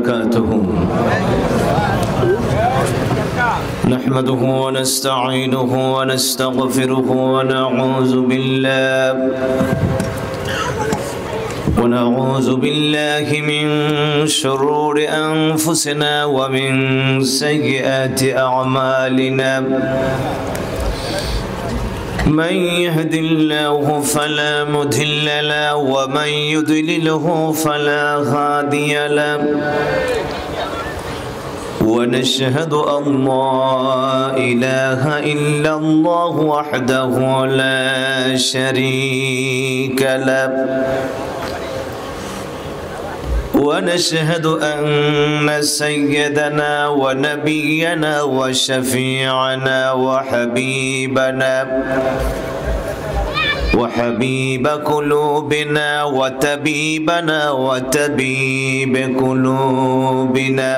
وبركاته. نحمده ونستعينه ونستغفره ونعوذ بالله من شرور أنفسنا ومن سيئات أعمالنا. من يهد الله فلا مضل له ومن يضلله فلا هادي له. ونشهد أن لا إله إلا الله وحده لا شريك له. ونشهد أن سيدنا ونبينا وشفيعنا وحبيب قلوبنا وطبيبنا وطبيب قلوبنا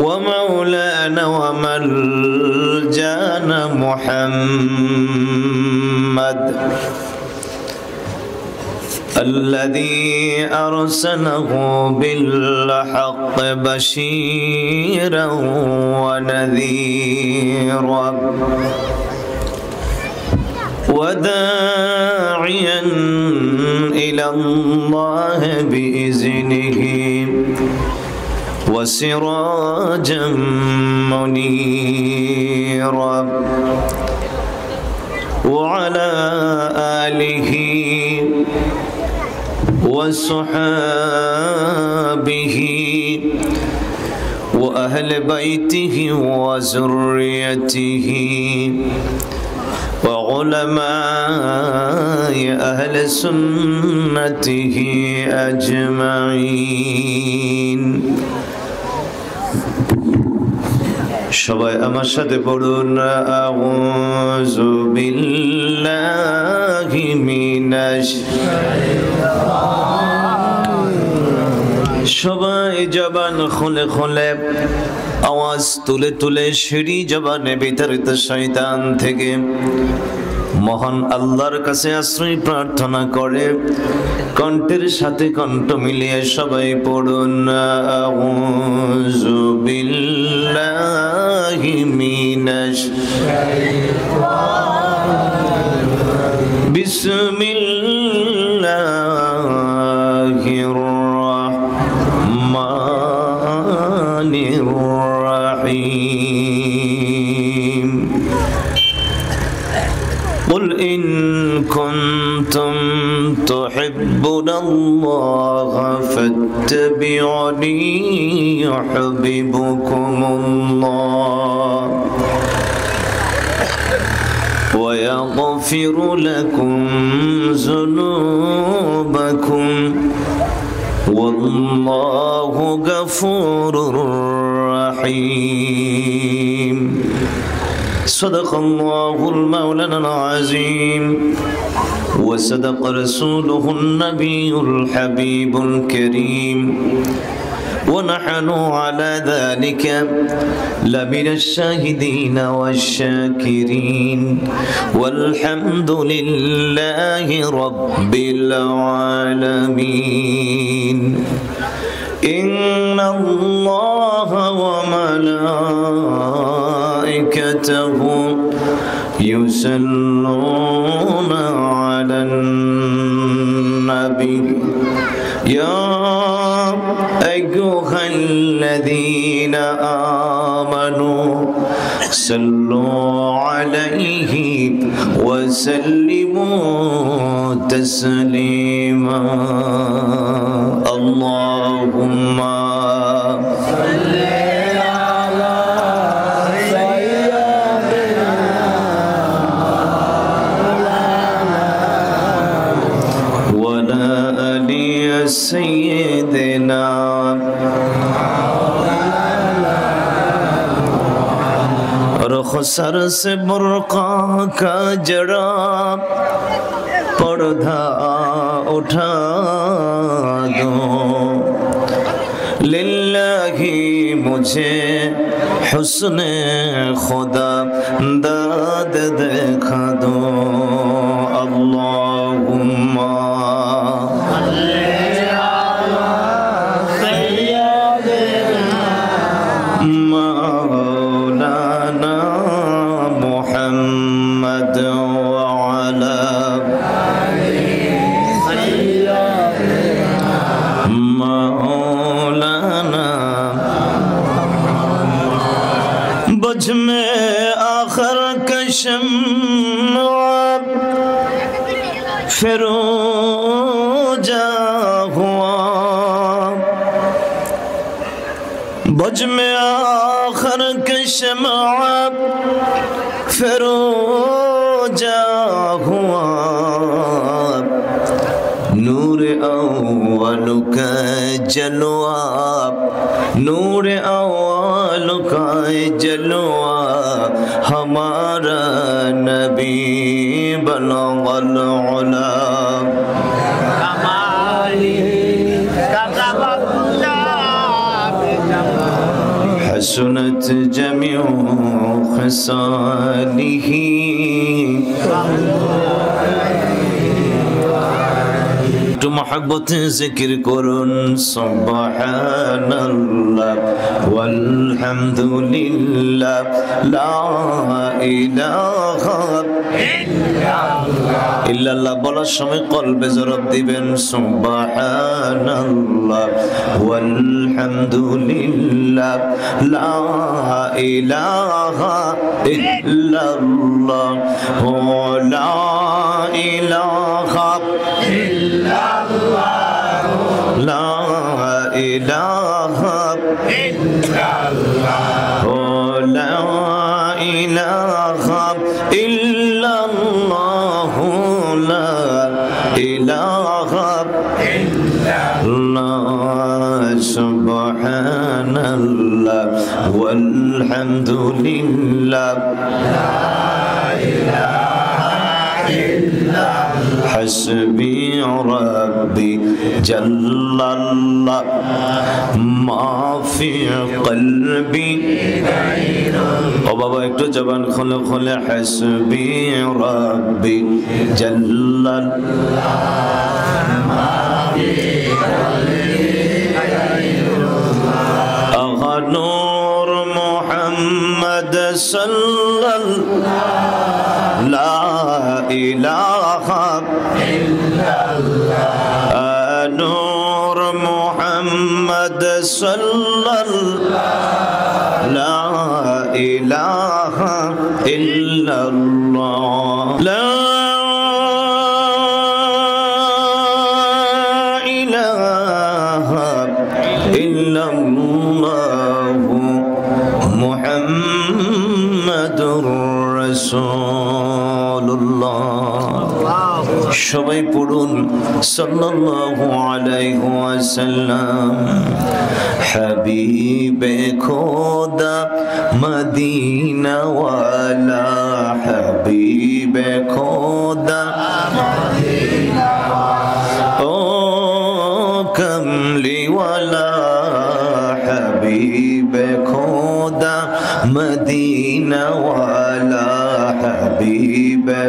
ومولانا وملجانا محمد الذي أرسله بالحق بشيرا ونذيرا وداعيا إلى الله بإذنه وسراجا منيرا وعلى آله وصحابه وأهل بيته وذريته وعلماء أهل سنته أجمعين. সবাই আমার সাথে পড়ুন আউযু বিল্লাহি মিনাশ সবাই জবান খুলে খুলে আওয়াজ তুলে তুলে সিঁড়ি জবানে বিতাড়িত শয়তান থেকে মহান আল্লাহর কাছে আশ্রয় প্রার্থনা করে কণ্ঠের সাথে কণ্ঠ মিলিয়ে সবাই পড়ুন আউযু বিল্লাহি মিনাশ বিসমিল্লাহির রহমানির রহিম। قل إن كنتم تحبون الله فاتبعوني يحببكم الله ويغفر لكم ذنوبكم والله غفور رحيم. صدق الله المولانا العظيم وصدق رسوله النبي الحبيب الكريم ونحن على ذلك لمن الشاهدين والشاكرين والحمد لله رب العالمين. إن الله وملائكته يصلون على النبي يا أيها الذين آمنوا صلوا عليه وسلموا تسليما. اللهم صل على سيدنا وعلى آل سيدنا रख़्सर से बुर्क़ा का जड़ा पर्दा उठा दो लिल्लाही मुझे हुस्ने खुदा दाद देखा दो। अल्लाहुम्मा शम्आ फिरोजा हुआ बुझ में आखिर के शम्आ फिरोजा हुआ नूर अव्वल का जलवा नूर अव्वल का जलवा हमारा नबी बलगल उला हसनत जमीउ खसालिही একটু মহব্বতে জিকির করুন সুবহানাল্লাহ ওয়ালহামদুলিল্লাহ লা ইলাহা ইল্লাল্লাহ বলার সময় কলবে জরব দিবেন সুবহানাল্লাহ ওয়ালহামদুলিল্লাহ লা ইলাহা ইল্লাল্লাহ লা ইলাহা لا إله إلا الله لا إله إلا الله لا إله إلا الله سبحان الله والحمد لله لا إله إلا الله حسبي ربي جل الله ما في قلبي او بابا একটু জবান খুলে খুলে حسبي ربي جل الله ما في قلبي اغا نور محمد صلى الله لا إله إلا الله نور محمد صلى الله لا إله إلا الله لا إله إلا الله محمد رسول সবাই পড়ুন সাল্লাল্লাহু আলাইহি ওয়াসাল্লাম হাবিবে খোদা মদিনা ওয়ালা হাবিবে খোদা মদিনা ও কমলি ওয়ালা হাবিবে খোদা মদিনা ওয়ালা হাবিবে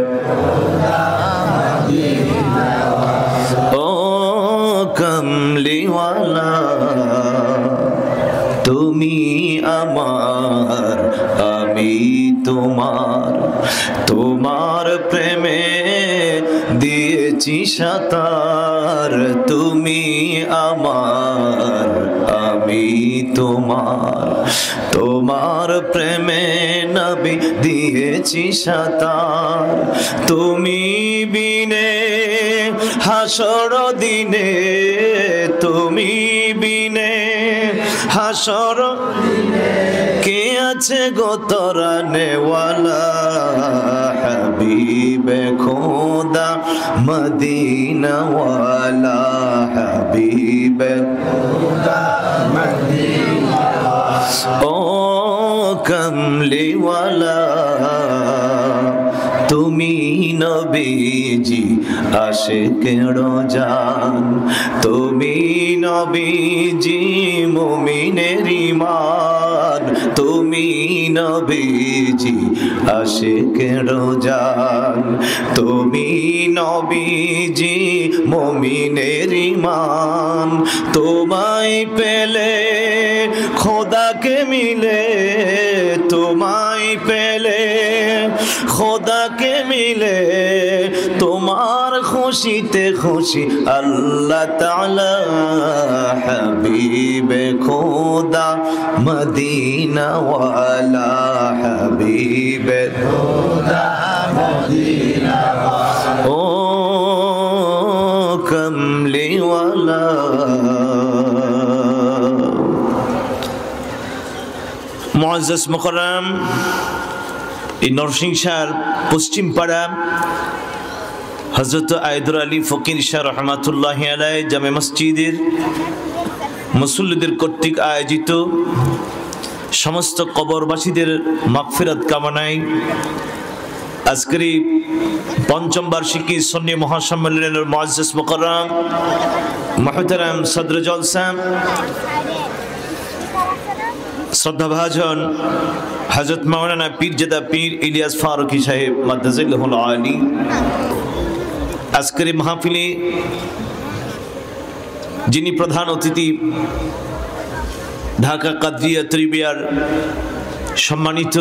কমলিওয়ালা তুমি আমার আমি তোমার তোমার প্রেমে দিয়েছি সাতার তুমি আমার আমি তোমার তোমার প্রেমে নবী দিয়েছি সাতার তুমি বিনে হাসর দিনে তুমি বিনে হাসর কে আছে গো তরানেওয়ালা হাবিবে খোদা মদিনা ওয়ালা হাবিবে খোদা মদিনা ও কমলিওয়ালা তুমি নবীজি আশিকের জান তুমি নবীজি মুমিনের ঈমান তুমি নবীজি আশিকের জান তুমি নবীজি মুমিনের ঈমান তোমায় পেলে খোদাকে মিলে তোমায় পেলে খোদাকে মিলে তোমার খুশিতে খুশি আল্লাহ তাআলা हबीब खुदा मदीना वाला हबीब खुदा मदीना वाला ओ कमली वाला मुअज़्ज़ज़ मुकर्रम এই নরসিংসার পশ্চিম পাড়া হযরত আয়দুর আলী ফকির শাহ রহমাতুল্লাহি আলাইহি জামে মসজিদের মুসল্লিদের কর্তৃক আয়োজিত সমস্ত কবরবাসীদের মাগফিরাত কামনায় আজকের এই পঞ্চম বার্ষিকী সুন্নি মহাসম্মেলনের মুআজ্জাজ মুকররম মুহতারাম সদর জলসা শ্রদ্ধাভাজন হযরত মাওলানা পীরজাদা পীর ইলিয়াস ফারুকী সাহেব মাদ্দাজিল্লাহুল আলী আজকের মাহফিলে যিনি প্রধান অতিথি ঢাকা কাদরিয়া ত্রিবিয়ার সম্মানিত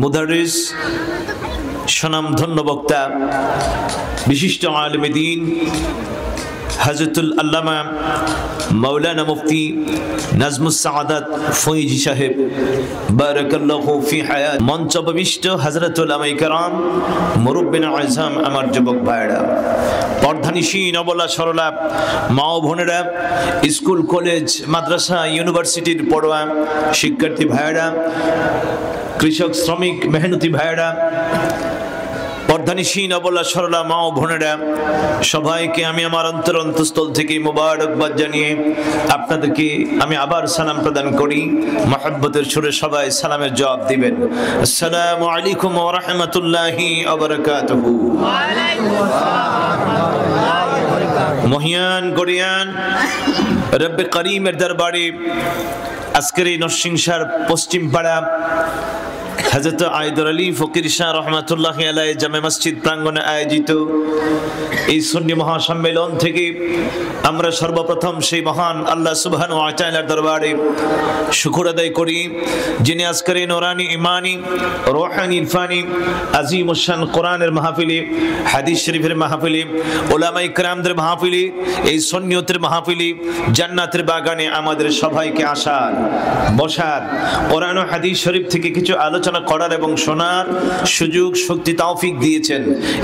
মুদারিস স্বনামধন্য বক্তা বিশিষ্ট আলেমে দ্বীন হযরতুল আল্লামা মাওলানা মুফতি নাজমুস সাআদাত ফয়জি সাহেব বারাকাল্লাহু ফি হায়াত মঞ্চ উপবিষ্ট হযরতুল উলামায়ে কেরাম মুরব্বিনা আযম আমার যুবক ভাইরা পর্দানিশী নবলা সরলা মা ও বোনেরা স্কুল কলেজ মাদ্রাসা ইউনিভার্সিটির পড়ুয়া শিক্ষার্থী ভাইরা কৃষক শ্রমিক মেহনতি ভাইরা পর্দানিশী নবলা সরলা মা ও বোনেরা সবাইকে আমি আমার অন্তরস্থল থেকে মোবারকবাদ জানিয়ে আপনাদেরকে আমি আবার সালাম প্রদান করি মহব্বতের সুরে সবাই সালামের জবাব দিবেন আসসালামু আলাইকুম ওয়া রাহমাতুল্লাহি ওয়া বারাকাতুহু ওয়া আলাইকুম আসসালাম মহিয়ান গরিয়ান রব্বে করিমের দরবারে আজকের এই নরসিংসার পশ্চিম পাড়া হযরত আয়দুর আলী ফকির শাহ রহমাতুল্লাহি আলাইহি জামে মসজিদ প্রাঙ্গণে আয়োজিত এই সুন্নি মহাসম্মেলন থেকে আমরা সর্বপ্রথম সেই মহান আল্লাহ সুবহানাহু ওয়া তাআলার দরবারে শুকর আদায় করি যিনি আজকের এই নুরানি ঈমানি রূহানি ইরফানি আযীমুশ শান কোরআনের মাহফিলে হাদিস শরীফের মাহফিলে উলামায়ে কেরামদের মাহফিলে এই সুন্নিয়তের মাহফিলে জান্নাতের বাগানে আমাদের সবাইকে আসার বসার কোরআন ও হাদিস শরীফ থেকে কিছু আলোচনা করার এবং শোনার সুযোগ শক্তি তৌফিক দিয়েছেন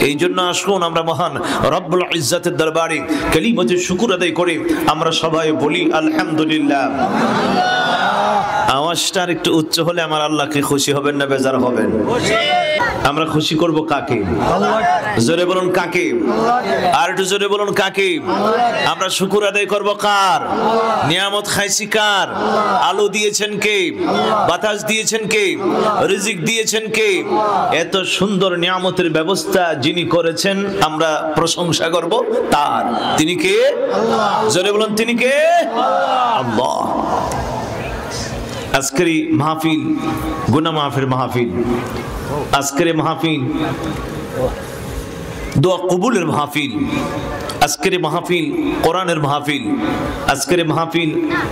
এই জন্য আসুন আমরা মহান রব্বুল ইজ্জতের দরবারে কালিমাতুশ শুকর আদায় করে আমরা সবাই বলি আলহামদুলিল্লাহ আওয়াজটা একটু উচ্চ হলে আমার আল্লাহকে খুশি হবেন না বেজার হবেন আমরা খুশি করব কাকে জোরে বলুন কাকে আর একটু জোরে বলুন কাকে আমরা শুকর আদায় করব কার নিয়ামত খাইছি কার আলো দিয়েছেন কে বাতাস দিয়েছেন কে রিজিক দিয়েছেন কে এত সুন্দর নিয়ামতের ব্যবস্থা যিনি করেছেন আমরা প্রশংসা করব তার তিনি কে আল্লাহ জোরে বলুন তিনি কে আল্লাহ আজকের মাহফিল গুনাহ মাফের মাহফিল আজকের মাহফিল দোয়া কবুলের মাহফিল আজকের মাহফিল কোরআনের মাহফিল আজকের মাহফিল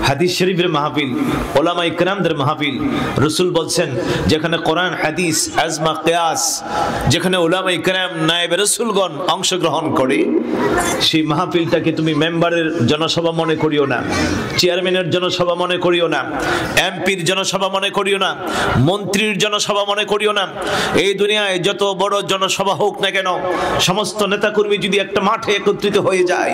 হাদিস শরীফের মাহফিল উলামায়ে কেরামদের মাহফিল রাসূল বলেন যেখানে কোরআন হাদিস আজমা কিয়াস যেখানে উলামায়ে কেরাম নায়েবে রাসূলগণ অংশগ্রহণ করে সেই মাহফিলটাকে তুমি মেম্বারের জনসভা মনে করিও না চেয়ারম্যানের জনসভা মনে করিও না এমপির জনসভা মনে করিও না মন্ত্রীর জনসভা মনে করিও না এই দুনিয়ায় যত বড় জনসভা হোক না কেন সমস্ত নেতাকর্মী যদি একটা মাঠে একত্রিত হয়ে যায়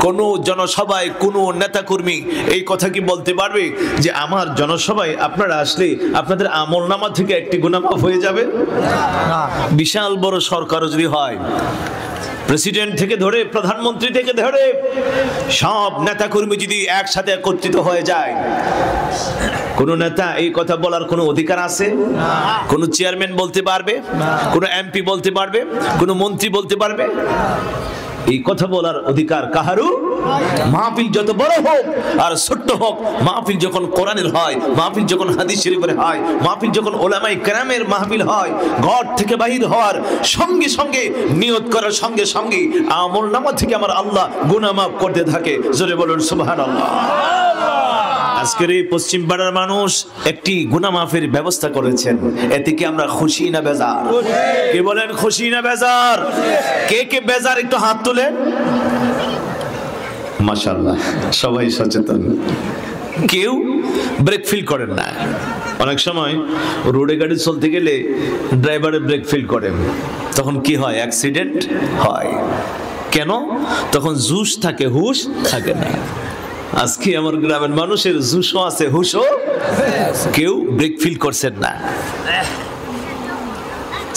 কোন জনসভায় কোন নেতাকর্মী এই কথা কি বলতে পারবে যে আমার জনসভায় আপনারা আসলে আপনাদের আমলনামা থেকে একটি গুনাহ মাফ হয়ে যাবে না বিশাল বড় সরকারও যদি হয় প্রেসিডেন্ট থেকে ধরে প্রধানমন্ত্রী থেকে ধরে সব নেতাকর্মী যদি একসাথে একত্রিত হয়ে যায় কোন নেতা এই কথা বলার কোনো অধিকার আছে না কোন চেয়ারম্যান বলতে পারবে না কোন এমপি বলতে পারবে কোন মন্ত্রী বলতে পারবে এই কথা বলার অধিকার কাহারও মাহফিল যত বড় হোক আর ছোট হোক মাহফিল যখন কোরআনের হয় মাহফিল যখন হাদিস শরীফের হয় মাহফিল যখন উলামায়ে কেরামের মাহফিল হয় ঘর থেকে বাহির হওয়ার সঙ্গে সঙ্গে নিয়ত করার সঙ্গে সঙ্গে আমলনামা থেকে আমার আল্লাহ গুনাহ মাফ করতে থাকে জোরে বলুন সুবহানাল্লাহ আজকের এই পশ্চিম পাড়ার মানুষ একটি গুনাহ মাফের ব্যবস্থা করেছেন এতে কি আমরা খুশি না বেজার কে বলেন খুশি না বেজার কে কে বেজার একটু হাত তোলেন মাশাআল্লাহ সবাই সচেতন কেউ ব্রেক ফিল করেন না। অনেক সময় রোডে গাড়ি চলতে গেলে ড্রাইভারে ব্রেক ফিল করেন, তখন কি হয়? অ্যাক্সিডেন্ট হয়। কেন? তখন জুস থাকে, হুশ থাকে না। আজকে আমার গ্রামের মানুষের জুসও আছে, হুশও, কেউ ব্রেক ফিল করছেন না।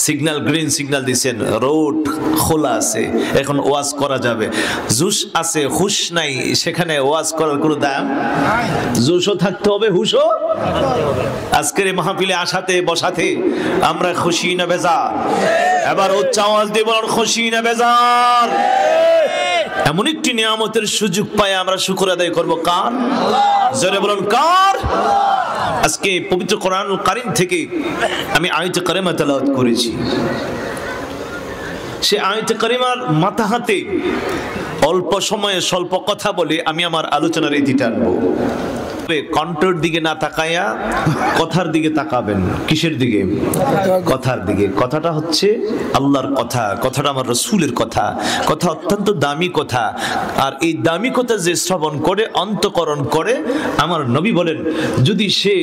সিগন্যাল, গ্রিন সিগন্যাল দিচ্ছেন, রোড খোলা আছে, এখন ওয়াজ করা যাবে। জুস আছে, হুশ নাই, সেখানে ওয়াজ করার কোনো দাম? জুসও থাকতে হবে, হুশও। আজকের এই মাহফিলে আসাতে বসাতে আমরা খুশি না বেজার? এবার উচ্চ আওয়াজ দিয়ে বলুন, খুশি না বেজার? এমন একটি নিয়ামতের সুযোগ পাই আমরা শুকর আদায় করবো কার? জোরে বলুন, কার? আজকে পবিত্র কোরআনুল কারীম থেকে আমি আয়াতে কারিমা তেলাওয়াত করেছি। সে আয়াতে কারিমার মাথা হাতে অল্প সময়ে স্বল্প কথা বলে আমি আমার আলোচনার ইতি টানবো। কণ্ঠের দিকে না তাকায়া কথার দিকে তাকাবেন। কিসের দিকে? কথার দিকে। কথাটা হচ্ছে আল্লাহর কথা, কথাটা আমার রাসূলের কথা, কথা অত্যন্ত দামি কথা। আর এই দামি কথা যে শ্রবণ করে, অন্তঃকরণ করে, আমার নবী বলেন যদি সে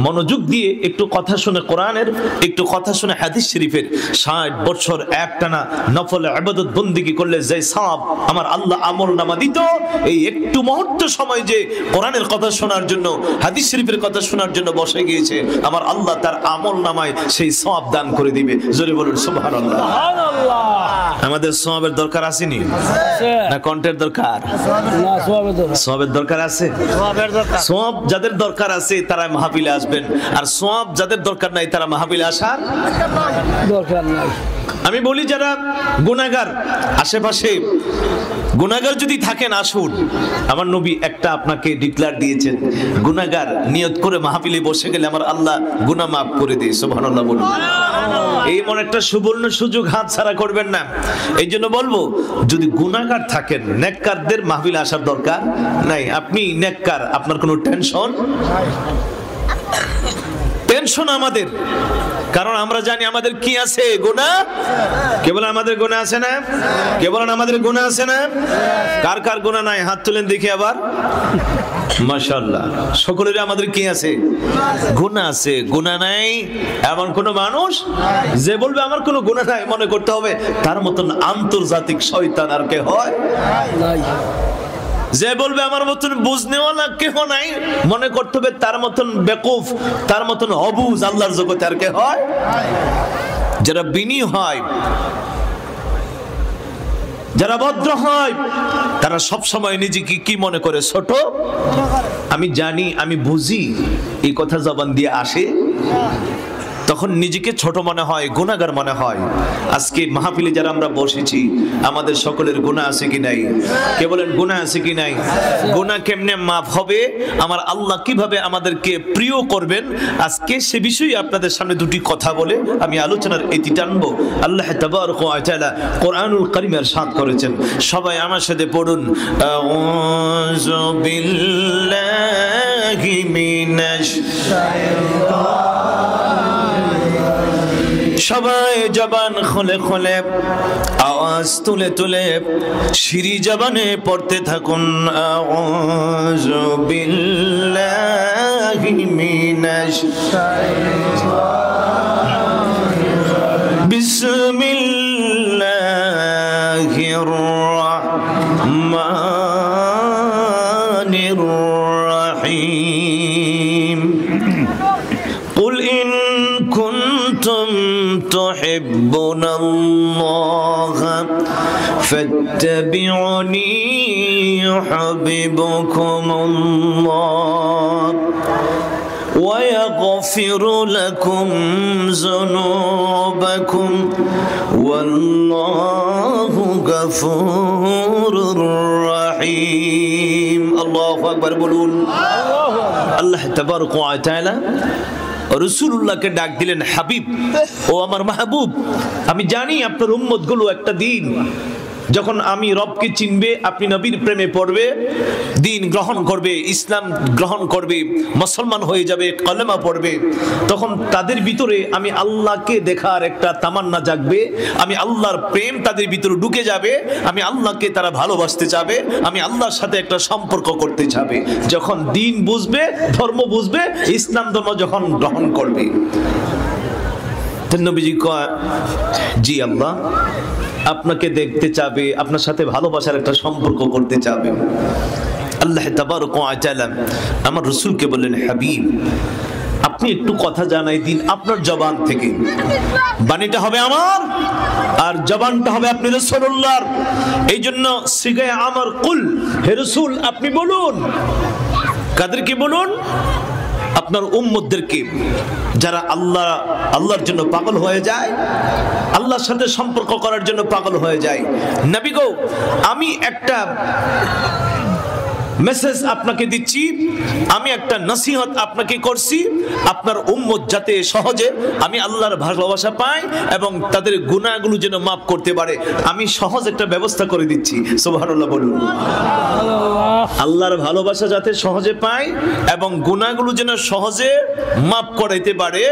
মনোযোগ দিয়ে একটু কথা শুনে কোরআনের, একটু কথা শুনে হাদিস শরীফের, 60 বছর একটানা নফল ইবাদত বন্দেগী করলে যে সওয়াব আমার আল্লাহ আমলনামা দিত, এই একটু মুহূর্ত সময় যে কোরআনের কথা শোনার জন্য, হাদিস শরীফের কথা শোনার জন্য বসে গিয়েছে, আমার আল্লাহ তার আমলনামায় সেই সওয়াব দান করে দিবে। জোরে বলুন সুবহানাল্লাহ। সুবহানাল্লাহ। আমাদের সওয়াবের দরকার আসেনি না কণ্ঠের দরকার? না, সওয়াবের দরকার আছে। সওয়াব যাদের দরকার আছে তারা মাহফিলে আসবেন, আর সওয়াব যাদের দরকার নাই তারা মাহফিলে আসার দরকার নাই। আমি বলি যারা গুনাহগার, আশেপাশে গুনাহগার যদি থাকেন আসুন। আমার নবী একটা আপনাকে ডিক্লার দিয়েছেন, গুনাহগার নিয়ত করে মাহফিলে বসে গেলে আমার আল্লাহ গুনাহ মাফ করে দেয়। সুবহানাল্লাহ বলুন। এই এমন একটা সুবর্ণ সুযোগ হাত ছাড়া করবেন না। এই জন্য বলবো, যদি গুনাহগার থাকেন, নেককারদের মাহফিলে আসার দরকার নাই। আপনি নেককার, আপনার কোনো টেনশন আমাদের, কারণ আমরা জানি আমাদের কি আছে, গুনাহ। কেবল আমাদের গুনাহ আছে না? কেবল আমাদের গুনাহ আছে না? কার কার গুনাহ নাই হাত তুলেন দেখি আবার। মাশাআল্লাহ, সকলের আমাদের কি আছে? গুনাহ আছে। গুনাহ নাই এমন কোন মানুষ যে বলবে আমার কোনো গুনাহ নাই, মনে করতে হবে তার মতন আন্তর্জাতিক শয়তান আর কে হয়? নাই। যে বলবে আমার মতন বুঝনেওয়ালা কেহ নাই, মনে করতে হবে তার মতন বেকুফ, তার মতন অবুঝ আল্লাহর জগতে আর কে হয়? যারা বিনয়ী হয়, যারা ভদ্র হয়, তারা সব সময় নিজেকে কি মনে করে? ছোট। আমি জানি, আমি বুঝি, এই কথা জবান দিয়ে আসে, তখন নিজেকে ছোট মনে হয়, গুনাহগার মনে হয়। আজকে মাহফিলে যারা আমরা বসেছি, আমাদের সকলের গুনাহ আছে কি নাই? কে বলেন গুনাহ আছে কি নাই? গুনাহ কেমনে মাফ হবে? আমার আল্লাহ কিভাবে আমাদেরকে প্রিয় করবেন? আজকে সে বিষয়ে আপনাদের সামনে দুটি কথা বলে আমি আলোচনার ইতি টানবো। আল্লাহ তাবারক ওয়া তাআলা কোরআনুল কারীমে ইরশাদ করেছেন, সবাই আমার সাথে পড়ুন, আউযু বিল্লাহি মিনাশ শাইতানির। সবাই জবান খুলে খুলে, আওয়াজ তুলে তুলে, সিরি জবানে পড়তে থাকুন, আউযু বিল্লাহি মিনাশ শাইতানির, বিসমিল্লাহির রাহমানির রাহিম। কুল ইন কুনতুম تحبون الله فاتبعوني يحببكم الله ويغفر لكم ذنوبكم والله غفور رحيم। الله أكبر বলুন। আল্লাহ তাবারক ওয়া তাআলা রাসূলুল্লাহকে ডাক দিলেন, হাবিব, ও আমার মাহবুব, আমি জানি আপনার উম্মতগুলো একটা দিন যখন আমি রবকে চিনবে, আপনি নবীর প্রেমে পড়বে, দ্বীন গ্রহণ করবে, ইসলাম গ্রহণ করবে, মুসলমান হয়ে যাবে, কলেমা পড়বে, তখন তাদের ভিতরে আমি আল্লাহকে দেখার একটা তামান্না জাগবে, আমি আল্লাহর প্রেম তাদের ভিতরে ঢুকে যাবে, আমি আল্লাহকে তারা ভালোবাসতে চাবে, আমি আল্লাহর সাথে একটা সম্পর্ক করতে চাবে। যখন দ্বীন বুঝবে, ধর্ম বুঝবে, ইসলাম ধর্ম যখন গ্রহণ করবে, নবীজি কয়, জি আল্লাহ আপনাকে দেখতে চাবে, আপনার সাথে ভালোবাসার একটা সম্পর্ক করতে চাবে। আল্লাহ তাবারক ওয়া তাআলা আমার রাসূলকে বললেন, হাবিব আপনি একটু কথা জানাই দিন আপনার জবান থেকে, বাণীটা হবে আমার আর জবানটা হবে আপনি রাসূলুল্লাহর। এই জন্য সিগায়ে আমার কুল, হে রাসূল আপনি বলুন। কাদেরকে বলুন? আপনার উম্মতদেরকে, যারা আল্লাহর জন্য পাগল হয়ে যায়, আল্লাহর সাথে সম্পর্ক করার জন্য পাগল হয়ে যায়। নবী গো, আমি একটা মেসেজ আপনাকে দিচ্ছি, আমি একটা নসিহত আপনাকে করছি, আপনার উম্মত যাতে সহজে আমি আল্লাহর ভালোবাসা পাই এবং তাদের গুনাহগুলো যেন মাফ করতে পারে, আমি সহজ একটা ব্যবস্থা করে দিচ্ছি। সুবহানাল্লাহ বলুন। আল্লাহর ভালোবাসা যাতে সহজে পাই এবং গুনাহগুলো যেন সহজে মাফ করাইতে পারে,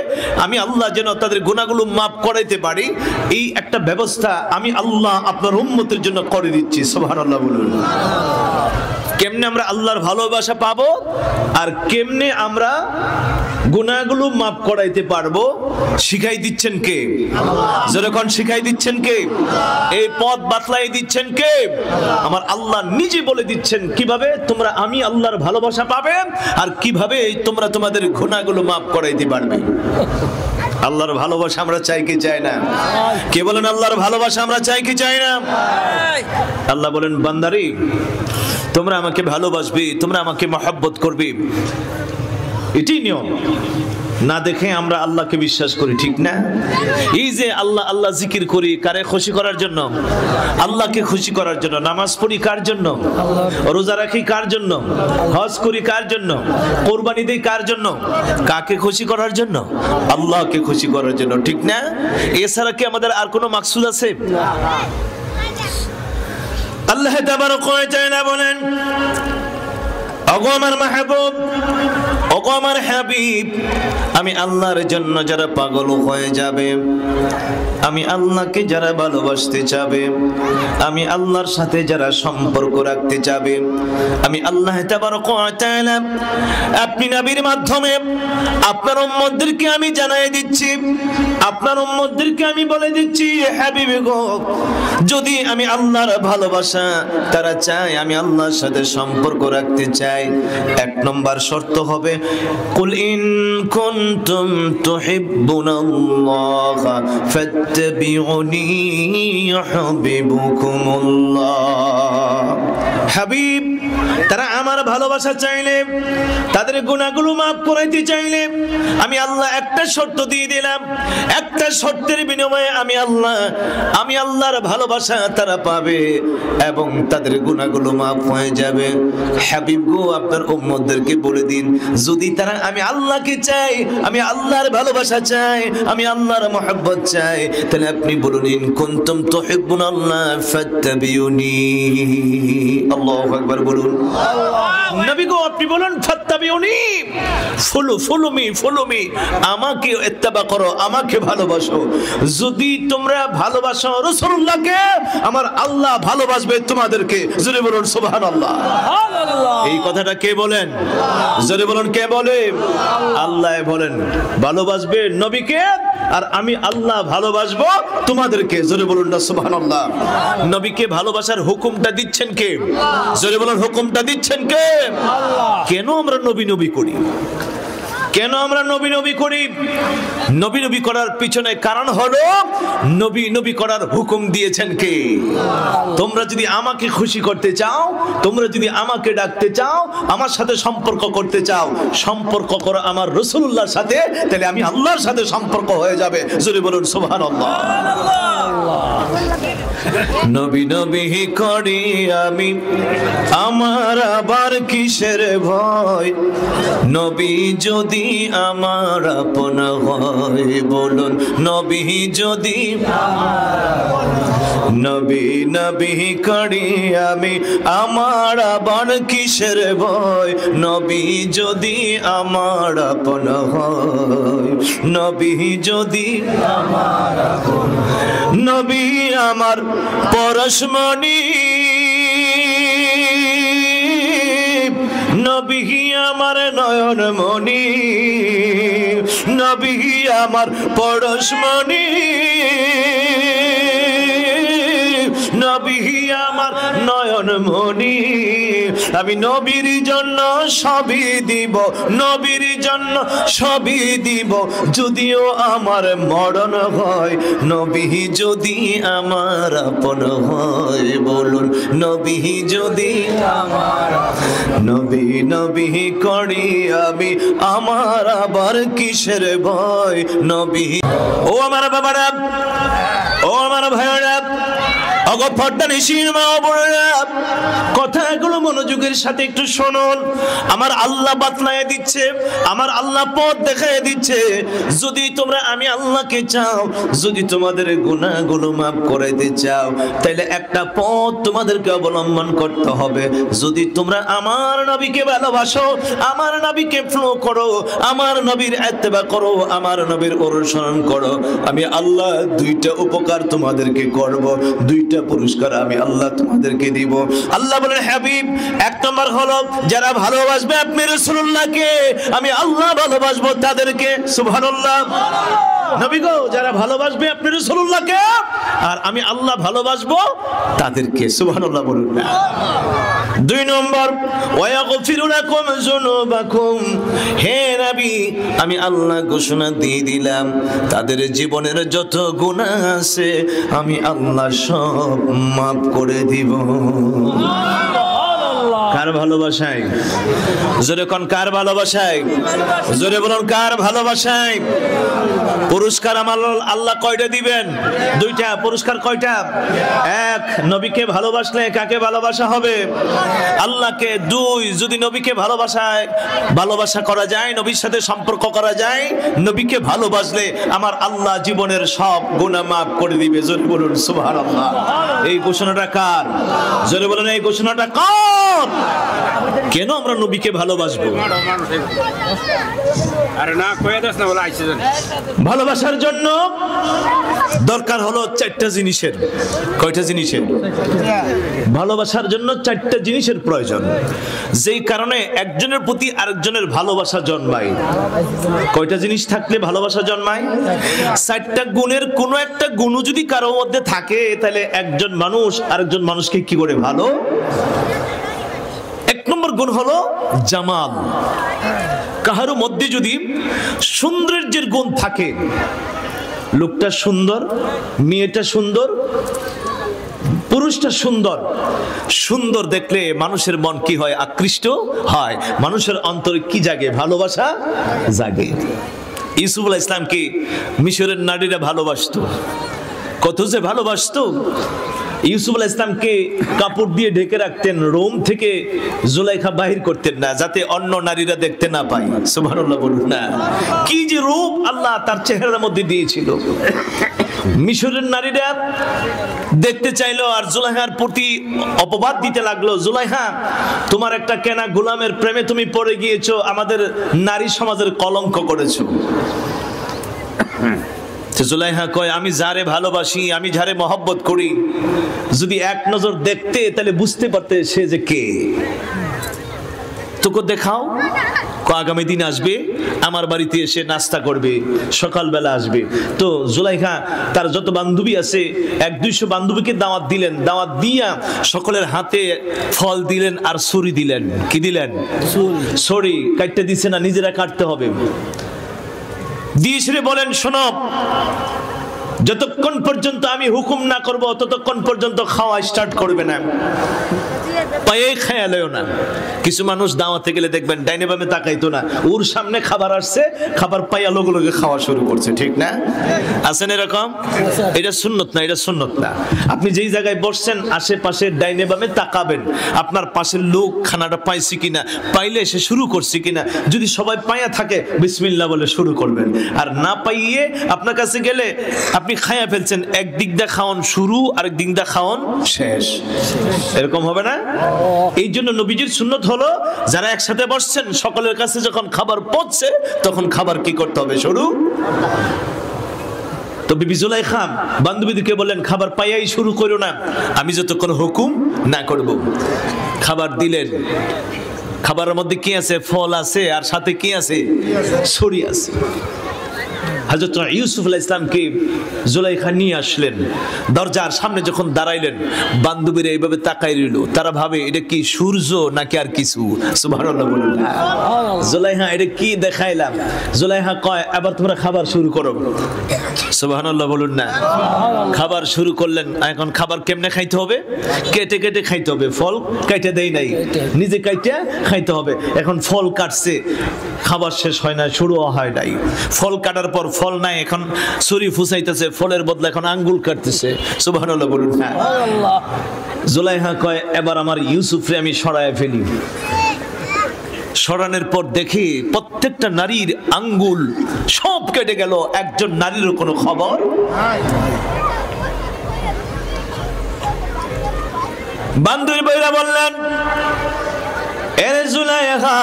আমি আল্লাহ যেন তাদের গুনাহগুলো মাফ করাইতে পারি, এই একটা ব্যবস্থা আমি আল্লাহ আপনার উম্মতের জন্য করে দিচ্ছি। সুবহানাল্লাহ বলুন। কেমনে আমরা আল্লাহর ভালোবাসা পাবো আর কেমনে আমরা গুনাহগুলো মাফ করাইতে পারবো, শিখাই দিচ্ছেন কে? যখন শিখাই দিচ্ছেন কে? এই পথ বাতলাই দিচ্ছেন কে? আমার আল্লাহ নিজে বলে দিচ্ছেন কিভাবে তোমরা আমি আল্লাহর ভালোবাসা পাবে আর কিভাবে তোমরা তোমাদের গুনাহগুলো মাফ করাইতে পারবে। আল্লাহর ভালোবাসা আমরা চাই কি চাই না? কে বলেন আল্লাহর ভালোবাসা আমরা চাই কি চাই না? আল্লাহ বলেন, বান্দারে তোমরা আমাকে ভালোবাসবে, তোমরা আমাকে মহব্বত করবে, এটাই নিয়ম। না দেখে আমরা আল্লাহকে বিশ্বাস করি, ঠিক না? এই যে আল্লাহ আল্লাহ জিকির করি কারে খুশি করার জন্য? আল্লাহকে খুশি করার জন্য। নামাজ পড়ি কার জন্য? রোজা রাখি কার জন্য? হজ করি কার জন্য? কোরবানি দেই কার জন্য? কাকে খুশি করার জন্য? আল্লাহকে খুশি করার জন্য, ঠিক না? এছাড়া কি আমাদের আর কোনো মাকসুদ আছে? আল্লাহ তাবারক ওয়া তাআলা বলেন, ওগো আমার মাহবুব, ওগো আমার হাবিব, আমি আল্লাহর জন্য যারা পাগল হয়ে যাবে, আমি আল্লাহকে যারা ভালোবাসতে চাবে, আমি আল্লাহর সাথে যারা সম্পর্ক রাখতে চাবে, আমি আল্লাহ তাবারক ওয়া তাআলা আপনি নবীর মাধ্যমে আপনার উম্মতদেরকে আমি জানাই দিচ্ছি, আপনার উম্মতদেরকে আমি বলে দিচ্ছি, হাবিব গো, যদি আমি আল্লাহর ভালোবাসা তারা চায়, আমি আল্লাহর সাথে সম্পর্ক রাখতে চাই, এক নম্বর শর্ত হবে, কুল ইন কুনতুম তুহিব্বুনাল্লাহ ফাত্তাবিউনি ইউহিব্বুকুমুল্লাহ। হাবিব, তারা আমার ভালোবাসা চাইলে, তাদের গুনাহগুলো মাফ করাইতে চাইলে, আমি আল্লাহ একটা শর্ত দিয়ে দিলাম, একটা শর্তের বিনিময়ে আমি আল্লাহর ভালোবাসা তারা পাবে এবং তাদের গুনাহগুলো মাফ হয়ে যাবে। হাবিব গো, আপনার উম্মতদেরকে বলে দিন, যদি তারা আমি আল্লাহকে চাই, আমি আল্লাহর ভালোবাসা চাই, আমি আল্লাহর মহব্বত চাই, তাহলে আপনি বলুন, ইন কুনতুম তুহিব্বুনাল্লাহ ফাত্তাবিউনি। আল্লাহু আকবার বলুন। নবী গো, আপনি বলুন ফাত্তাবিউনি, ফলো মি, আমাকে ইত্তেবা করো, আমাকে ভালোবাসো। যদি তোমরা ভালোবাসো রাসূলুল্লাহকে, আমার আল্লাহ ভালোবাসবে তোমাদেরকে। জোরে বলুন সুবহানাল্লাহ। এই কথাটা কে বলেন? জোরে বলুন, কে বলে? আল্লাহ বলেন, ভালোবাসবে নবীকে আর আমি আল্লাহ ভালোবাসবো তোমাদেরকে। জোরে বলুন না সুবহানাল্লাহ। নবীকে ভালোবাসার হুকুমটা দিচ্ছেন কে? জোরে বলুন, হুকুমটা দিচ্ছেন কে? আল্লাহ। কেন আমরা নবী করি? কেন আমরা নবী করি? নবী করার পিছনে কারণ হলো, নবী করার হুকুম দিয়েছেন কে? তোমরা যদি আমাকে খুশি করতে চাও, তোমরা যদি আমাকে ডাকতে চাও, আমার সাথে সম্পর্ক করতে চাও, সম্পর্ক করো আমার রাসূলুল্লাহর সাথে, তাহলে আমি আল্লাহর সাথে সম্পর্ক হয়ে যাবে। জোরে বলুন সুবহানাল্লাহ। নবী নবী করি আমি, আমার আবার কিসের ভয়? নবী যদি আমার আপন হয়, বলুন নবী যদি, নবী নবী করি আমি, আমার আবার কিসের ভয়? নবী যদি আমার আপন হয়, নবী যদি আমার আপন, নবী আমার পরশমণি, নবী আমার নয়নমণি, নবী আমার পরশমণি, নবী আমার নয়নমণি। আমি নবীর জন্য সবই দিব, নবীর জন্য সবই দিব, যদিও আমার মরণ হয়। নবী যদি আমার আপন হয়, বলুন নবী যদি আমার, নবী নবী করি আমি, আমার আবার কিসের ভয়? নবী। ও আমার বাবারা, ও আমার ভাইয়েরা, কথাগুলো মনোযোগের সাথে একটু শুনুন। আমার আল্লাহ বাতলায় দিচ্ছে, আমার আল্লাহ পথ দেখায় দিচ্ছে। যদি তোমরা আমি আল্লাহকে চাও, যদি তোমাদের গুনাহগুলো মাফ করাইতে চাও, তাহলে একটা পথ তোমাদেরকে অবলম্বন করতে হবে। যদি তোমরা আমার নবীকে ভালোবাসো, আমার নবীকে ফলো করো, আমার নবীর ইত্তেবা করো, আমার নবীর অনুসরণ করো, আমি আল্লাহ দুইটা উপকার তোমাদেরকে করব, দুইটা পুরস্কার আমি আল্লাহ তোমাদেরকে দিব। আল্লাহ বলেন হাবিব, এক নম্বর হলো যারা ভালোবাসবে আপনি রাসূলুল্লাহকে, আমি আল্লাহ ভালোবাসবো তাদেরকে। সুবহানাল্লাহ। নবী গো, যারা ভালোবাসবে আপনি রাসূলুল্লাহকে, আর আমি আল্লাহ ভালোবাসবো তাদেরকে। সুবহানাল্লাহ বলুন না। দুই নম্বর, ওয়ায়াগফিরু লাকুম যুনুবাকুম, হে নবী আমি আল্লাহ ঘোষণা দিয়ে দিলাম, তাদের জীবনের যত গুনাহ আছে আমি আল্লাহ সব মাফ করে দিব। কার ভালোবাসায়? জোরে কোন কার ভালোবাসায়? জোরে বলুন কার ভালোবাসায়? পুরস্কার আমার আল্লাহ কয়টা দিবেন? দুইটা। পুরস্কার কয়টা? এক, নবীকে ভালোবাসলে কাকে ভালোবাসা হবে? আল্লাহকে। দুই, যদি নবীকে ভালোবাসা করা যায়, নবীর সাথে সম্পর্ক করা যায়, নবীকে ভালোবাসলে আমার আল্লাহ জীবনের সব গুনাহ মাফ করে দিবে। জোরে বলুন সুবহানাল্লাহ। এই ঘোষণাটা কার? জোরে বলুন এই ঘোষণাটা কার? কেন আমরা নবীকে ভালোবাসবো? ভালোবাসার জন্য দরকার হলো চারটা জিনিসের। কয়টা জিনিসের? ভালোবাসার জন্য চারটা জিনিসের প্রয়োজন, যেই কারণে একজনের প্রতি আরেকজনের ভালোবাসা জন্মায়। কয়টা জিনিস থাকলে ভালোবাসা জন্মায়? চারটা গুণের কোনো একটা গুণ যদি কারো মধ্যে থাকে, তাহলে একজন মানুষ আরেকজন মানুষকে কি করে ভালো। এক নম্বর গুণ হলো জামাল। কাহারো মধ্যে যদি সৌন্দর্যের গুণ থাকে, লোকটা সুন্দর, মেয়েটা সুন্দর, পুরুষটা সুন্দর, সুন্দর দেখলে মানুষের মন কি হয়? আকৃষ্ট হয়। মানুষের অন্তরে কি জাগে? ভালোবাসা জাগে। ইউসুফ আলাইহিস সালামকে মিশরের নারীরা ভালোবাসতো। কত যে ভালোবাসতো! ইউসুফ আলাইহিস সালামকে কাপড় দিয়ে ঢেকে রাখতেন, রোম থেকে জুলাইখা বাহির করতেন না, যাতে অন্য নারীরা দেখতে না পায়। সুবহানাল্লাহ বলুন না। কি যে রূপ আল্লাহ তার চেহারার মধ্যে দিয়েছিল! মিশরের নারীরা দেখতে চাইলো, আর জুলাইখার প্রতি অপবাদ দিতে লাগলো। জুলাইখা, তোমার একটা কেনা গোলামের প্রেমে তুমি পড়ে গিয়েছো, আমাদের নারী সমাজের কলঙ্ক করেছো। জুলাইখা কয়, আমি যারে ভালোবাসি, আমি যারে মহব্বত করি, যদি এক নজর দেখতে তাহলে বুঝতে পারতে সে যে কে। তোকে দেখাও। আগামী দিন আসবে, আমার বাড়িতে এসে নাস্তা করবে, সকালবেলা আসবে। তো জুলাইখা তার যত বান্ধবী আছে 100-200 বান্ধবীকে দাওয়াত দিলেন। দাওয়াত দিয়া সকলের হাতে ফল দিলেন আর ছুরি দিলেন। কি দিলেন? ছুরি। কাটতে দিছে না, নিজেরা কাটতে হবে। দিয়েছে বলেন, শোনো, যতক্ষণ পর্যন্ত আমি হুকুম না করব ততক্ষণ পর্যন্ত খাওয়া স্টার্ট করবে না, পায়ে খেয়ালেও না। কিছু মানুষ দাওয়াতে গেলে দেখবেন ডাইনে বামে তাকাইতো না, ওর সামনে খাবার আসছে, খাবার পাইয়া লগে লগে খাওয়া শুরু করছে, ঠিক না? আছেন এরকম? এটা সুন্নত না, এটা সুন্নত না। আপনি যেই জায়গায় বসছেন আশেপাশে ডাইনে বামে তাকাবেন, আপনার পাশের লোক খানাটা পাইছে কিনা, পাইলে সে শুরু করছে কিনা। যদি সবাই পায়া থাকে বিসমিল্লাহ বলে শুরু করবেন, আর না পাইয়ে আপনার কাছে গেলে আপনি খায়া ফেলছেন, একদিক দিয়ে খাওয়ান শুরু আরেক দিক দিয়ে খাওয়ান শেষ, এরকম হবে না? এই জন্য নবীজির সুন্নত হলো যারা একসাথে বসছেন সকলের কাছে যখন খাবার পৌঁছছে তখন খাবার কি করতে হবে, শুরু। তো বিবি জুলাইখা বান্ধবীদেরকে বললেন খাবার পাইয়াই শুরু করো না, আমি যতক্ষণ হুকুম না করব। খাবার দিলেন, খাবারের মধ্যে কি আছে, ফল আছে, আর সাথে কি আছে, ছড়ি আছে। হযরত ইউসুফ আলাইহিস সালামকে জুলাইখা নিয়ে আসলেন, দরজার সামনে যখন দাঁড়াইলেন বান্ধবীরা এইভাবে তাকাই রইল, তারা ভাবে এটা কি সূর্য নাকি আর কিছু। সুবহানাল্লাহ বলুন। জুলাইখা এটা কি দেখাইলাম? জুলাইখা কয় এবার তোমরা খাবার শুরু করো। সুবহানাল্লাহ বলুন না। খাবার শুরু করলেন। এখন খাবার কেমনে খাইতে হবে? কেটে কেটে খাইতে হবে, ফল কাইটে দেই নাই, নিজে কাইটে খাইতে হবে। এখন ফল কাটছে, খাবার শেষ হয় না, শুরু হয় নাই। ফল কাটার পর ফল নাই, এখন ছুরি ফুসাইতেছে, ফলের বদলে এখন আঙ্গুল কাটতেছে। সুবহানাল্লাহ বলুন। জুলাইখা কয় এবার আমার ইউসুফরে আমি সরায় ফেলি। সরানোর পর দেখি প্রত্যেকটা নারীর আঙ্গুল সব কেটে গেল, একজন নারীরও কোনো খবর। বান্ধবী বইরা বললেন এরে জুলাইখা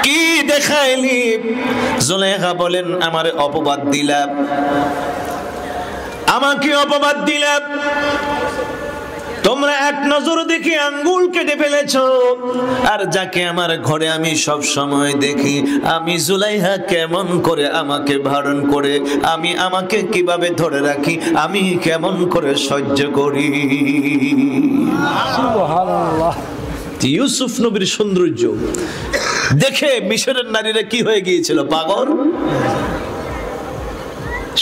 কি দেখাইলি? জুলাইখা বলেন আমার অপবাদ দিলাম, আমাকে অপবাদ দিলাম, তোমরা এক নজর দেখে আঙ্গুল কেটে ফেলেছো। আর যাকে আমার ঘরে আমি সব সময় দেখি, আমি জুলাইখা কেমন করে আমাকে ধারণ করে, আমি আমাকে কিভাবে ধরে রাখি, আমি কেমন করে সহ্য করি। সুবহানাল্লাহ। ইউসুফ নবীর সৌন্দর্য দেখে মিশরের নারীরা কি হয়ে গিয়েছিল, পাগল।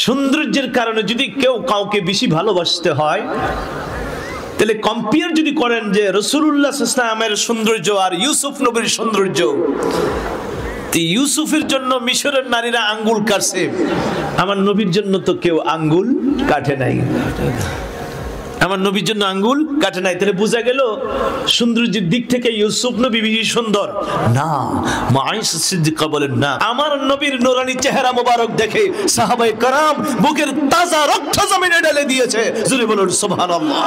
সৌন্দর্যের কারণে যদি কেউ কাউকে বেশি ভালোবাসতে হয়, তাহলে কম্পেয়ার যদি করেন যে রাসূলুল্লাহ সাল্লাল্লাহু আলাইহি ওয়াসাল্লামের সৌন্দর্য আর ইউসুফ নবীর সৌন্দর্য, ইউসুফের জন্য মিশরের নারীরা আঙ্গুল কাটছে, আমার নবীর জন্য তো কেউ আঙ্গুল কাটে নাই। আমার নবীর জন্য আঙ্গুল কাটে নাই। তাহলে বোঝা গেল সৌন্দর্যের দিক থেকে ইউসুফ নবী বেশি সুন্দর না। মা আয়েশা সিদ্দিকা বলেন না, আমার নবীর নূরানী চেহারা মোবারক দেখে সাহাবায়ে কেরাম বুকের তাজা রক্ত জমিনে ঢেলে দিয়েছে। জোরে বলুন সুবহানাল্লাহ।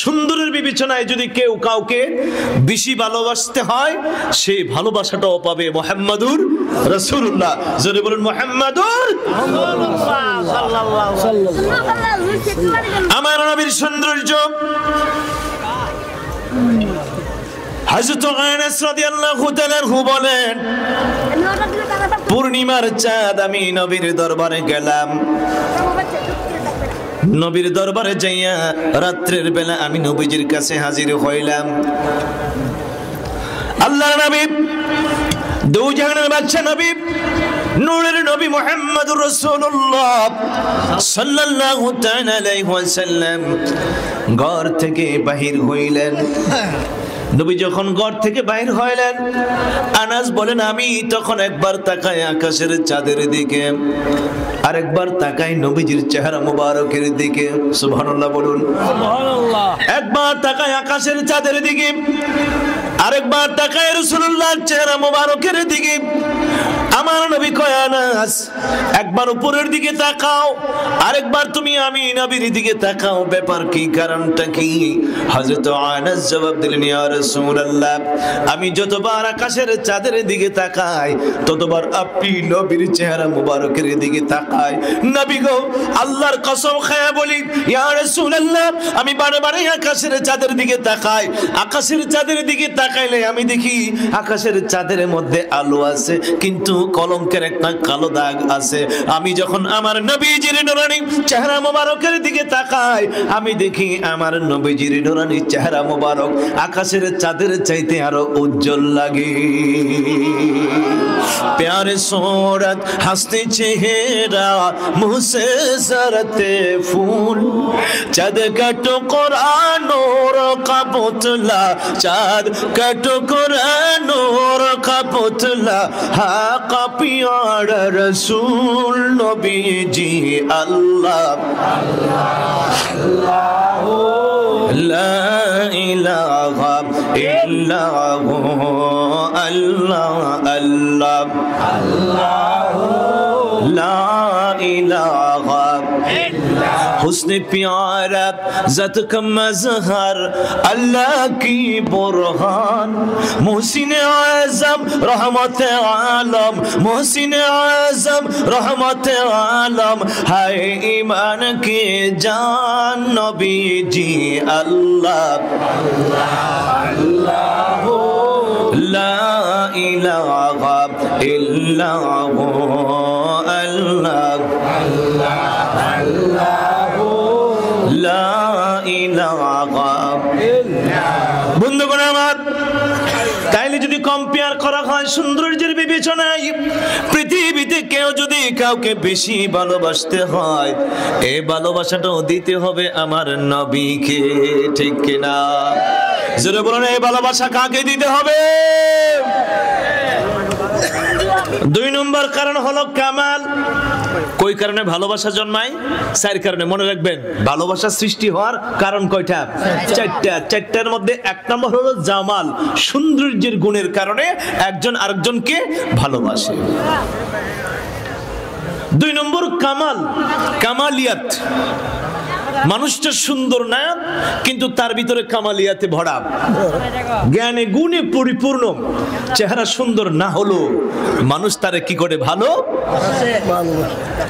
সুন্দরের বিবেচনায় যদি কেউ কাউকে বেশি ভালোবাসতে হয়, সেই ভালোবাসাটাও পাবে মুহাম্মাদুর রাসূলুল্লাহ। জোরে বলুন মুহাম্মাদুর আমার নবীর সৌন্দর্য। হযরত আনাস রাদিয়াল্লাহু তাআলা বলেন পূর্ণিমার চাঁদ আমি নবীর দরবারে গেলাম, নবীর দরবারে যাইয়া রাত্রের বেলা আমি নবীজির কাছে হাজির হইলাম। আল্লাহর নবী, দুই জাহানের বাদশা নবী, নূরের নবী মুহাম্মদুর রাসূলুল্লাহ সাল্লাল্লাহু তাআলা আলাইহি ওয়াসাল্লাম ঘর থেকে বাহির হইলেন। নবী যখন ঘর থেকে বাইর হইলেন, আনাস বলেন আমি তখন একবার তাকাই আকাশের চাঁদের দিকে, আরেকবার তাকাই নবীজির চেহারা মোবারকের দিকে। সুবহানাল্লাহ বলুন সুবহানাল্লাহ। একবার তাকাই আকাশের চাঁদের দিকে, আরেকবার তাকাই রাসূলুল্লাহর চেহারা মোবারকের দিকে। আমার নবী কয় আনাস একবার উপরের দিকে তাকাও, আরেকবার তুমি আমি নবীর দিকে তাকাও, ব্যাপার কি, কারণটা কি? হযরত আনাস জবাব দিলেন ইয়া রাসূলুল্লাহ আমি যতবার আকাশের চাঁদের দিকে তাকাই ততবার আপনি নবীর চেহারা মোবারকের দিকে তাকাই। নবী গো আল্লাহর কসম খায়া বলি ইয়া রাসূলুল্লাহ আমি বারে বারে আকাশের চাঁদের দিকে তাকাই, আকাশের চাঁদের দিকে তাকাইলে আমি দেখি আকাশের চাঁদের মধ্যে আলো আছে, কিন্তু কলঙ্কের একটা কালো দাগ আছে। আমি যখন আমার নবীজির নুরানি চেহারা মোবারকের দিকে তাকাই, আমি দেখি আমার নবীজির নুরানি চেহারা মোবারক আকাশের চাঁদের চাইতে আরো উজ্জ্বল লাগে। प्यारे सूरत हंसते चेहरा मुँह से जरते फूल चाँद का टुकड़ा नूर का पुतला चाँद का टुकड़ा नूर का पुतला हाँ का प्यारा रसूल नबी जी अल्लाह ला इलाहा इल्लल्लाहु अल्लाह अल्लाह ला इलाहा हुस्न प्यारा ज़त का मज़हर अल्लाह की बुरहान मोहसिन आज़म रहमत आलम मोहसिन आज़म रहमत आलम हाय ईमान के जान नबी जी अल्लाह ला इलाहा इल्लल्लाहु अल्लाह ला इलाहा বন্ধুগণ আমার, তাইলে যদি কম্পেয়ার করা হয় সৌন্দর্যের বিবেচনায়, পৃথিবীতে কেউ যদি কাউকে বেশি ভালোবাসতে হয়, এই ভালোবাসাটাও দিতে হবে আমার নবীকে, ঠিক কিনা? জোরে বলুন, এই ভালোবাসা কাকে দিতে হবে? দুই নম্বর কারণ হলো কামাল। কই কারণে ভালোবাসা জন্মায়? চার কারণে, মনে রাখবেন। ভালোবাসা সৃষ্টি হওয়ার কারণ কয়টা? চারটা। চারটার মধ্যে এক নম্বর হলো জামাল, সৌন্দর্যের গুণের কারণে একজন আরেকজনকে ভালোবাসে। দুই নম্বর কামাল, কামালিয়াত। মানুষটা সুন্দর না, কিন্তু তার ভিতরে কামালিয়াতে ভরা, জ্ঞানে গুণে পরিপূর্ণ। চেহারা সুন্দর না হলো মানুষ তারে কি করে ভালো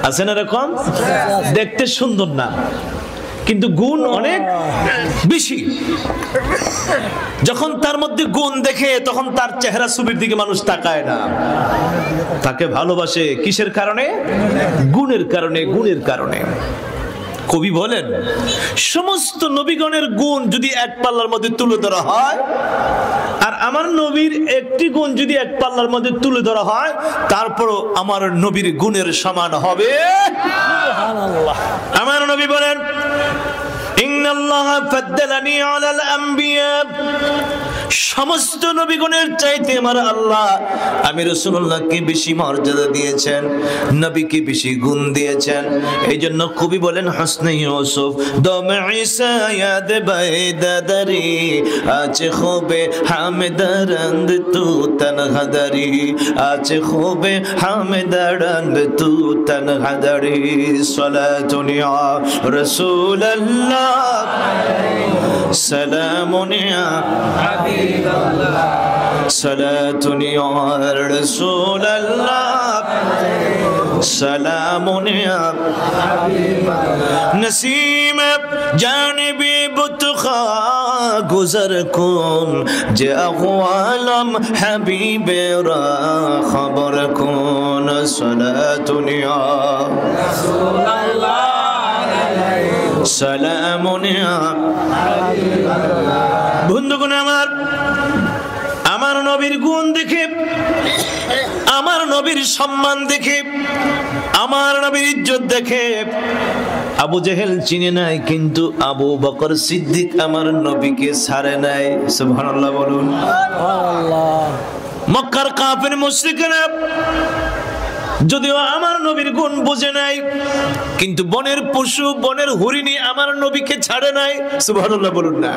আছে না? এরকম দেখতে সুন্দর না, কিন্তু গুণ অনেক বেশি। যখন তার মধ্যে গুণ দেখে তখন তার চেহারা ছবির দিকে মানুষ তাকায় না, তাকে ভালোবাসে। কিসের কারণে? গুণের কারণে, গুণের কারণে। কবি বলেন, সমস্ত নবীগণের গুণ যদি এক পাল্লার মধ্যে তুলে ধরা হয়, আর আমার নবীর একটি গুণ যদি এক পাল্লার মধ্যে তুলে ধরা হয়, তারপরও আমার নবীর গুণের সমান হবে। আমার নবী বলেন, ইন্নাল্লাহ ফাদ্দালানি আলাল আম্বিয়া, সমস্ত নবীগণের চাইতে আমার আল্লাহ আমি রাসূলুল্লাহকে বেশি মর্যাদা দিয়েছেন, নবীকে বেশি গুণ দিয়েছেন। এই জন্য কবি বলেন, হুসনে ইউসুফ দম ঈসা ইয়াদ বাইদাদারি আছে খুবে হামেদারন্দ তু তনহাদারি আছে খুবে হামেদারন্দ তু তনহাদারি সালাতুন ইয়া রাসূলুল্লাহ সালামুন ইয়া সালাতুন ইয়া রাসূলুল্লাহ সালামুন ইয়া নসীম জানিবি বুতখা গুজর কুন যে আহওয়ালম হাবিবেরা খবর কুন সালাতুন ইয়া রাসূলুল্লাহ সালামুন ইয়া বন্ধুগণ আমার, আমার নবীর গুণ দেখে, আমার নবীর সম্মান দেখে, আমার নবীর ইজ্জত দেখে আবু জেহেল চিনে নাই, কিন্তু আবু বকর সিদ্দিক আমার নবীকে ছাড়ে নাই। সুবহানাল্লাহ বলুন। মক্কার কাফির মুশরিকরা যদিও আমার নবীর গুণ বুঝে নাই, কিন্তু বনের পশু, বনের হরিণী আমার নবীকে ছাড়ে নাই। সুবহানাল্লাহ বলুন না।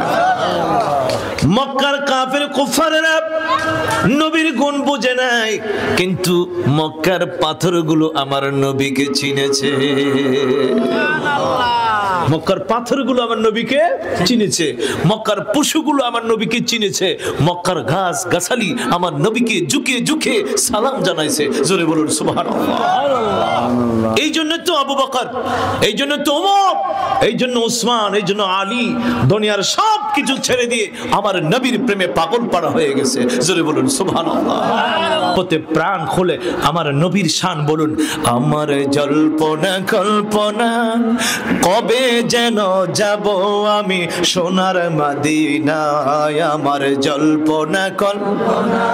মক্কার কাফের কুফাররা নবীর গুণ বুঝে নাই, কিন্তু মক্কার পাথরগুলো আমার নবীকে চিনেছে। মক্কার পাথরগুলো আমার নবীকে চিনেছে, মক্কার পশুগুলো আমার নবীকে চিনেছে, মক্কার গাছ গাছালি আমার নবীকে ঝুঁকে ঝুঁকে সালাম জানাইছে। জোরে বলুন সুবহানাল্লাহ। এই জন্য তো আবু বকর, এই জন্য তো ওমর, এই জন্য উসমান, এই জন্য আলী দুনিয়ার সব কিছু ছেড়ে দিয়ে আমার নবীর প্রেমে পাগল পাড়া হয়ে গেছে। জোরে বলুন সুবহানাল্লাহ। প্রতি প্রাণ খুলে আমার নবীর শান বলুন। আমার জল্পনা কল্পনা কবে যেন যাব আমি সোনার মদিনায়, আমার জল্পনা কল্পনা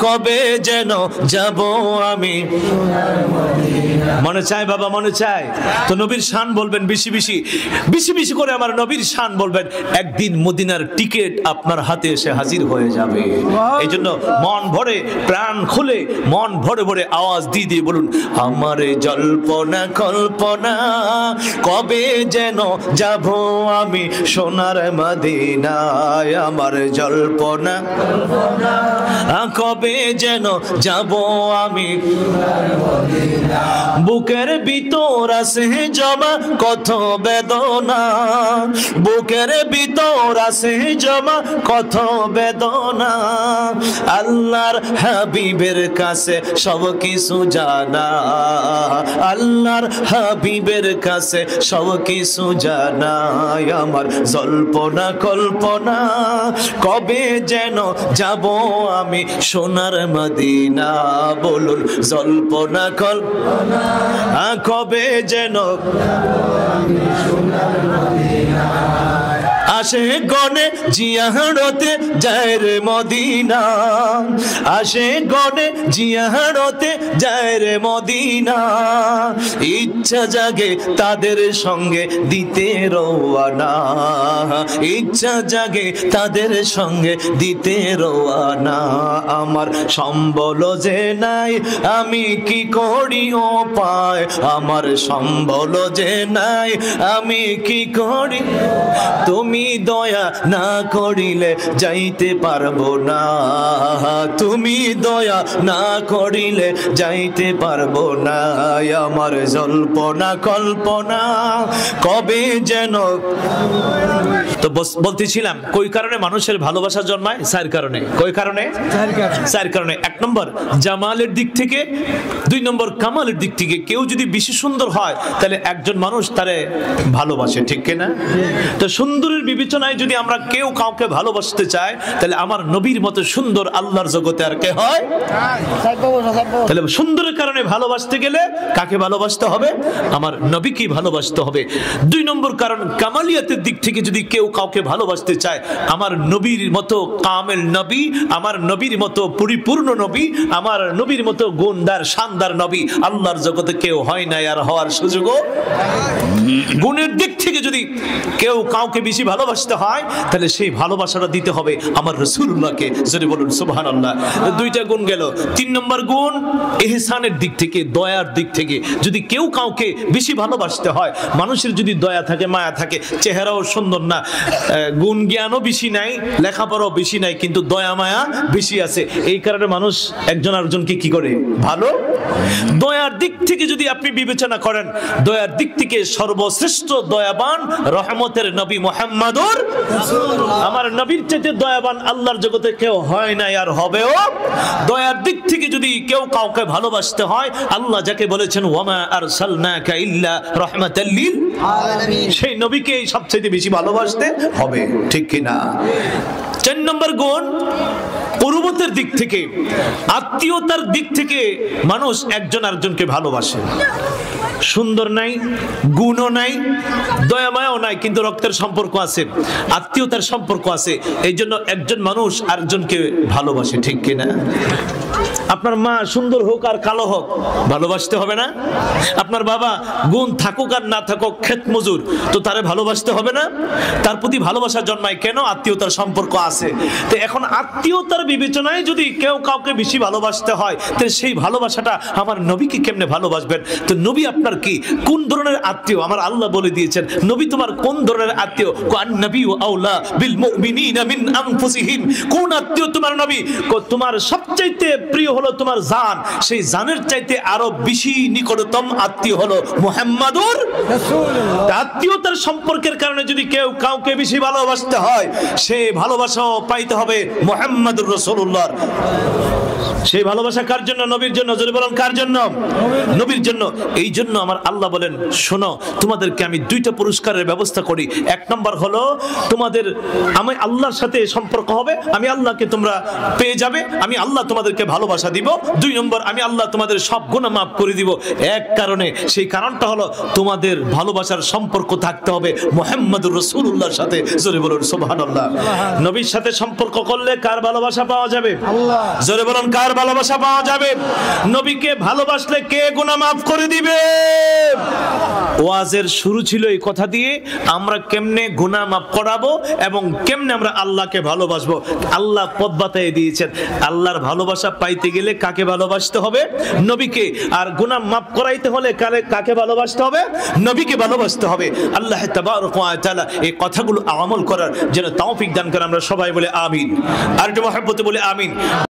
কবে যেন যাব আমি। মনে চায় বাবা, মনে চায় তো নবীর শান বলবেন, বেশি বেশি বেশি বেশি করে আমার নবীর শান বলবেন। একদিন মদিনার টিকিট আপনার হাতে এসে হাজির হয়ে যাবে। এই জন্য মন ভরে প্রাণ খুলে মন ভরে ভরে আওয়াজ দিয়ে দিয়ে বলুন, আমার জল্পনা কল্পনা কবে যেন যাব আমি সোনার মদিনায়, আমার জল্পনা কবে যেন যাব আমি। বুকের ভিতর আছে জমা কত বেদনা, বুকের ভিতর আছে জমা কত বেদনা, আল্লাহর হাবিবের কাছে সব কিছু জানা, আল্লাহর হাবিবের কাছে সব কিছু জানা। আমার জল্পনা কল্পনা কবে যেন যাব আমি সোনার মদিনা, বলুন জল্পনা কল্পনা কবে যেন আসে গনে জিয়ারতে যায় রে মদিনা, আসে গনে জিয়ারতে যায় রে মদিনা, ইচ্ছা জাগে তাদের সঙ্গে দিতে রওয়ানা, ইচ্ছা জাগে তাদের সঙ্গে দিতে রওয়ানা। আমার সম্বল যে নাই আমি কি করি ও পায়, আমার সম্বল যে নাই আমি কি করি, তুমি দয়া না করিলে যাইতে পারবো না, তুমি দয়া না করিলে যাইতে পারবো না। আমার জল্পনা কল্পনা কবে যেন। তো বলতেছিলাম কই কারণে মানুষের ভালোবাসা জন্মায়? চার কারণে। কই কারণে? চার কারণে। এক নম্বর জামালের দিক থেকে, দুই নম্বর কামালের দিক থেকে। কেউ যদি বেশি সুন্দর হয় তাহলে একজন মানুষ তারে ভালোবাসে, ঠিক কিনা? তো সুন্দরের বিবেচনায় যদি আমরা কেউ কাউকে ভালোবাসতে চাই তাহলে আমার নবীর মতো সুন্দর আল্লাহর জগতে আর কে হয়? তাহলে সুন্দরের কারণে ভালোবাসতে গেলে কাকে ভালোবাসতে হবে? আমার নবীকে ভালোবাসতে হবে। দুই নম্বর কারণ, কামালিয়াতের দিক থেকে যদি কেউ কাউকে ভালোবাসতে চায়, আমার নবীর মতো কামেল নবী, আমার নবীর মতো পরিপূর্ণ নবী, আমার নবীর মতো গুণদার শানদার নবী আল্লাহর জগতে কেউ হয় না, আর হওয়ার সুযোগও। গুণের দিক থেকে যদি কেউ কাউকে বেশি ভালোবাসতে হয় তাহলে সেই ভালোবাসাটা দিতে হবে আমার রাসূলুল্লাহকে। যদি বলুন সুবহানাল্লাহ। দুইটা গুণ গেল। তিন নম্বর গুণ ইহসানের দিক থেকে, দয়ার দিক থেকে। যদি কেউ কাউকে বেশি ভালোবাসতে হয়, মানুষের যদি দয়া থাকে, মায়া থাকে, চেহারাও সুন্দর না, গুণ জ্ঞানও বেশি নাই, লেখাপড়াও বেশি নাই, কিন্তু দয়া মায়া বেশি আছে, এই কারণে মানুষ একজন আরেকজনকে কি করে? ভালো। দয়ার দিক থেকে যদি আপনি বিবেচনা করেন, দয়ার দিক থেকে সর্বশ্রেষ্ঠ দয়াবান রহমতের নবী মুহাম্মদুর রাসূলুল্লাহ। আমার নবীর চাইতে দয়াবান আল্লাহর জগতে কেউ হয় না, আর হবেও। দয়ার দিক থেকে যদি কেউ কাউকে ভালোবাসতে হয়, আল্লাহ যাকে বলেছেন ওয়ামা আরসালনাকা ইল্লা রাহমাতাল লিল আলামিন, সেই নবীকে সবচেয়ে বেশি ভালোবাসতে হবে, ঠিক কি না? চার নম্বর গুণ পূর্বতের দিক থেকে, আত্মীয়তার দিক থেকে মানুষ একজন আরেকজনকে ভালোবাসে। সুন্দর নাই, গুণও নাই, দয়ামায়াও নাই, কিন্তু রক্তের সম্পর্ক আছে, আত্মীয়তার সম্পর্ক আছে, এই জন্য একজন মানুষ আরেকজনকে ভালোবাসে, ঠিক কিনা? আপনার মা সুন্দর হোক আর কালো হোক, ভালোবাসতে হবে না? আপনার বাবা গুণ থাকুক আর না থাকুক, ক্ষেত মজুর, তো তারে ভালোবাসতে হবে না? তার প্রতি ভালোবাসা জন্মায় কেন? আত্মীয়তার সম্পর্ক আছে। তো এখন আত্মীয়তার বিবেচনায় যদি কেউ কাউকে বেশি ভালোবাসতে হয়, তাহলে সেই ভালোবাসাটা আমার নবীকে কেমনে ভালোবাসবেন? তো নবী আপনার কি, কোন ধরনের আত্মীয়? আমার আল্লাহ বলে দিয়েছেন নবী তোমার কোন ধরনের আত্মীয়। কোন নবিয়্যু আওলা বিল মুমিনিনা মিন আনফুসিহিম, কোন আত্মীয় তোমার নবী? তোমার সবচেয়ে প্রিয় হলো তোমার জান, সেই জানের চাইতে আরো বেশি নিকটতম আত্মীয় হলো মুহাম্মাদুর রাসূলুল্লাহ। আত্মীয়তার সম্পর্কের কারণে যদি কেউ কাউকে বেশি ভালোবাসতে হয়, সেই ভালোবাসাও পাইতে হবে মুহাম্মাদুর রাসূলুল্লাহর। সেই ভালোবাসা কার জন্য? নবীর জন্য। যদি বলেন কার জন্য? নবীর জন্য। এই জন্য আমার আল্লাহ বলেন, শোনো তোমাদেরকে আমি দুইটা পুরস্কারের ব্যবস্থা করি। এক নম্বর হলো তোমাদের আমি আল্লাহর সাথে সম্পর্ক হবে, আমি আল্লাহকে তোমরা পেয়ে যাবে, আমি আল্লাহ তোমাদেরকে ভালোবাসা দিব। দুই নম্বর, আমি আল্লাহ তোমাদের সব গুনাহ মাফ করে দিব। এক কারণে, সেই কারণটা হলো তোমাদের ভালোবাসার সম্পর্ক থাকতে হবে মুহাম্মাদুর রাসূলুল্লাহর সাথে। জোরে বলুন সুবহানাল্লাহ। নবীর সাথে সম্পর্ক করলে কার ভালোবাসা পাওয়া যাবে? আল্লাহ। জোরে বলুন কার ভালোবাসা পাওয়া যাবে? নবীকে ভালোবাসলে কে গুনাহ মাফ করে দিবে? ওয়াজের শুরু ছিল এই কথা দিয়ে, আমরা কেমনে গুনাহ মাফ করাবো এবং কেমনে আমরা আল্লাহকে ভালোবাসবো। আল্লাহ পথ বাতায় দিয়েছেন। আল্লাহর ভালোবাসা পাইতে গেলে কাকে ভালোবাসতে হবে? নবীকে। আর গুনাহ মাফ করাইতে হলে কাকে ভালোবাসতে হবে? নবীকে ভালোবাসতে হবে। আল্লাহ তাবারক ওয়া তাআলা এই কথাগুলো আমল করার যেন তৌফিক দান করে। আমরা সবাই বলে আমিন। আর একটু মহব্বতে বলে আমিন।